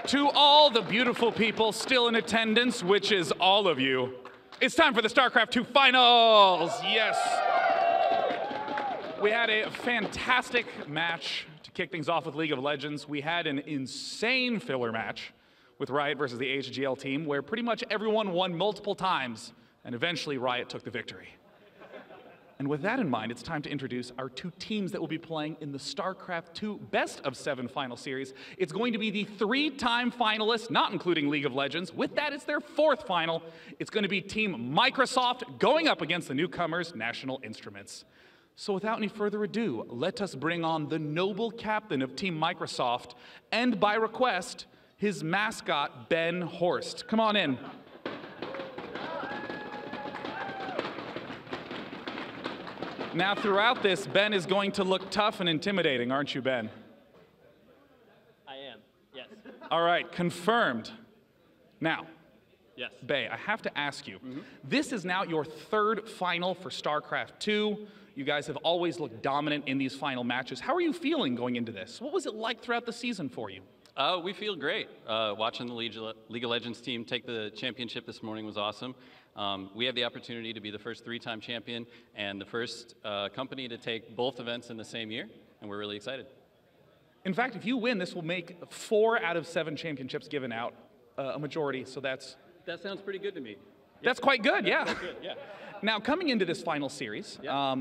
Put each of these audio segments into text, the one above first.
To all the beautiful people still in attendance, which is all of you, it's time for the StarCraft 2 Finals! Yes! We had a fantastic match to kick things off with League of Legends. We had an insane filler match with Riot versus the AHGL team, where pretty much everyone won multiple times, and eventually Riot took the victory. And with that in mind, it's time to introduce our two teams that will be playing in the StarCraft 2 Best of 7 Final Series. It's going to be the 3-time finalists, not including League of Legends. With that, it's their 4th final. It's going to be Team Microsoft going up against the newcomers, National Instruments. So without any further ado, let us bring on the noble captain of Team Microsoft, and by request, his mascot, Ben Horst. Come on in. Now, throughout this, Ben is going to look tough and intimidating, aren't you, Ben? I am, yes. All right, confirmed. Now, yes. Bay, I have to ask you, this is now your 3rd final for StarCraft 2. You guys have always looked dominant in these final matches. How are you feeling going into this? What was it like throughout the season for you? We feel great. Watching the League of Legends team take the championship this morning was awesome. We have the opportunity to be the first 3-time champion and the first company to take both events in the same year, and we're really excited. In fact, if you win, this will make 4 out of 7 championships given out, a majority, so that's... That sounds pretty good to me. That's quite good, yeah. That's good, yeah. Now, coming into this final series, Yeah.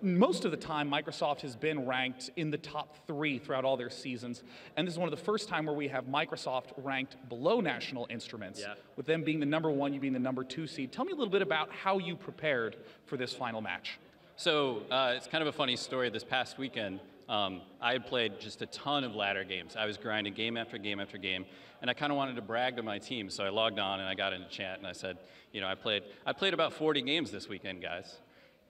most of the time, Microsoft has been ranked in the top 3 throughout all their seasons, and this is one of the first time where we have Microsoft ranked below National Instruments, Yeah. with them being the #1, you being the #2 seed. Tell me a little bit about how you prepared for this final match. So it's kind of a funny story. This past weekend, I had played just a ton of ladder games. I was grinding game after game after game, and I kind of wanted to brag to my team, so I logged on and I got into chat and I said, you know, I played about 40 games this weekend, guys.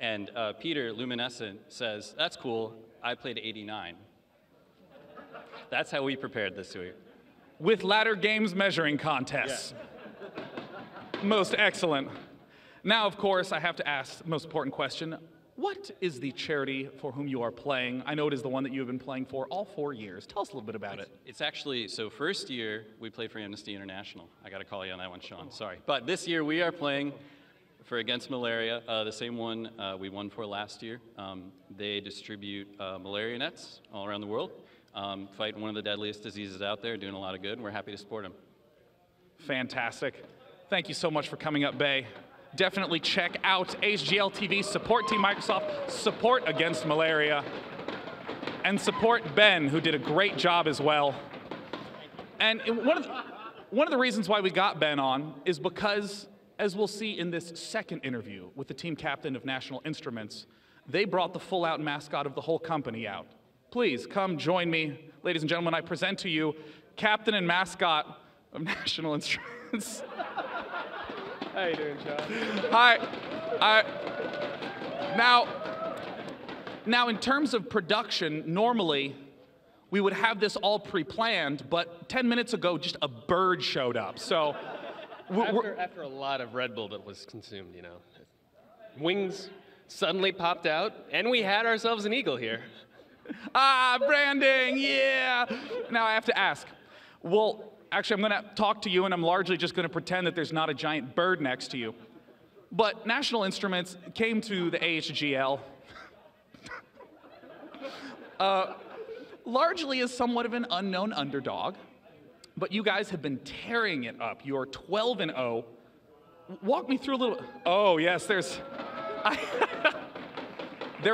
And Peter, Luminescent, says, that's cool, I played 89. That's how we prepared this week. With ladder games measuring contests. Yeah. Most excellent. Now, of course, I have to ask the most important question. What is the charity for whom you are playing? I know it is the one that you have been playing for all 4 years. Tell us a little bit about it. It's actually, so first year, we played for Amnesty International. I got to call you on that one, Sean, sorry. But this year, we are playing for Against Malaria, the same one we won for last year. They distribute malaria nets all around the world, fighting one of the deadliest diseases out there, doing a lot of good, and we're happy to support them. Fantastic. Thank you so much for coming up, Bay. Definitely check out AHGL TV, support Team Microsoft, support Against Malaria, and support Ben, who did a great job as well. And one of the reasons why we got Ben on is because, as we'll see in this second interview with the team captain of National Instruments, they brought the full-out mascot of the whole company out. Please come join me, ladies and gentlemen. I present to you captain and mascot of National Instruments. How you doing, Sean? Hi. Now, in terms of production, normally we would have this all pre-planned, but 10 minutes ago, just a bird showed up. So, After a lot of Red Bull that was consumed, you know, wings suddenly popped out, and we had ourselves an eagle here. Ah, branding, yeah. Now I have to ask. Well, actually, I'm going to talk to you, and I'm largely just going to pretend that there's not a giant bird next to you. But National Instruments came to the AHGL largely as somewhat of an unknown underdog, but you guys have been tearing it up. You're 12-0. Walk me through a little. Oh, yes, there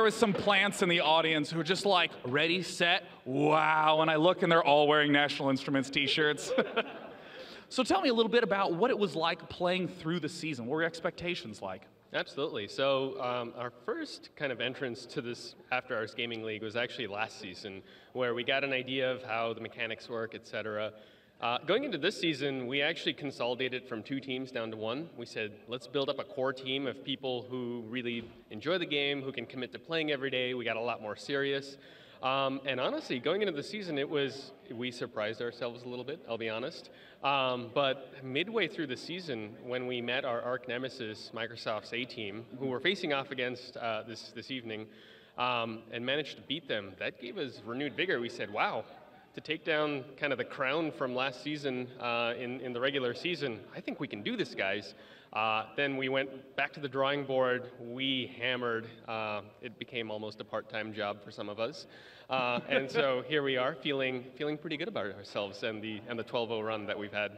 was some plants in the audience who were just like, ready, set, wow. And I look and they're all wearing National Instruments t-shirts. So tell me a little bit about what it was like playing through the season. What were your expectations like? Absolutely. So our first kind of entrance to this After Hours Gaming League was actually last season, where we got an idea of how the mechanics work, etc. Going into this season, we actually consolidated from 2 teams down to 1. We said, let's build up a core team of people who really enjoy the game, who can commit to playing every day. We got a lot more serious. And honestly, going into the season, we surprised ourselves a little bit, I'll be honest. But midway through the season, when we met our arch nemesis, Microsoft's A-team, who we're facing off against this evening, and managed to beat them, that gave us renewed vigor. We said, wow, to take down kind of the crown from last season in the regular season. I think we can do this, guys. Then we went back to the drawing board. We hammered. It became almost a part-time job for some of us. And so here we are, feeling pretty good about ourselves and the 12-0 run that we've had.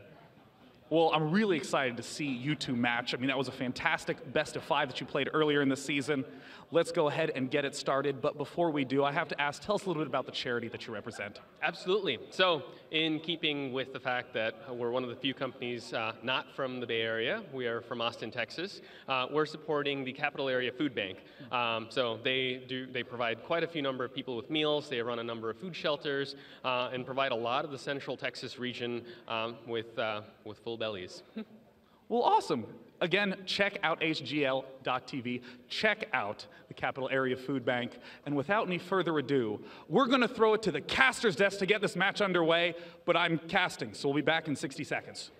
Well, I'm really excited to see you two match. I mean, that was a fantastic best of 5 that you played earlier in the season. Let's go ahead and get it started. But before we do, I have to ask, tell us a little bit about the charity that you represent. Absolutely. So in keeping with the fact that we're one of the few companies not from the Bay Area, we are from Austin, Texas, we're supporting the Capital Area Food Bank. So they provide quite a few number of people with meals. They run a number of food shelters and provide a lot of the Central Texas region with full bellies. Well, awesome. Again, check out AHGL.tv. Check out the Capital Area Food Bank. And without any further ado, we're going to throw it to the caster's desk to get this match underway, but I'm casting, so we'll be back in 60 seconds.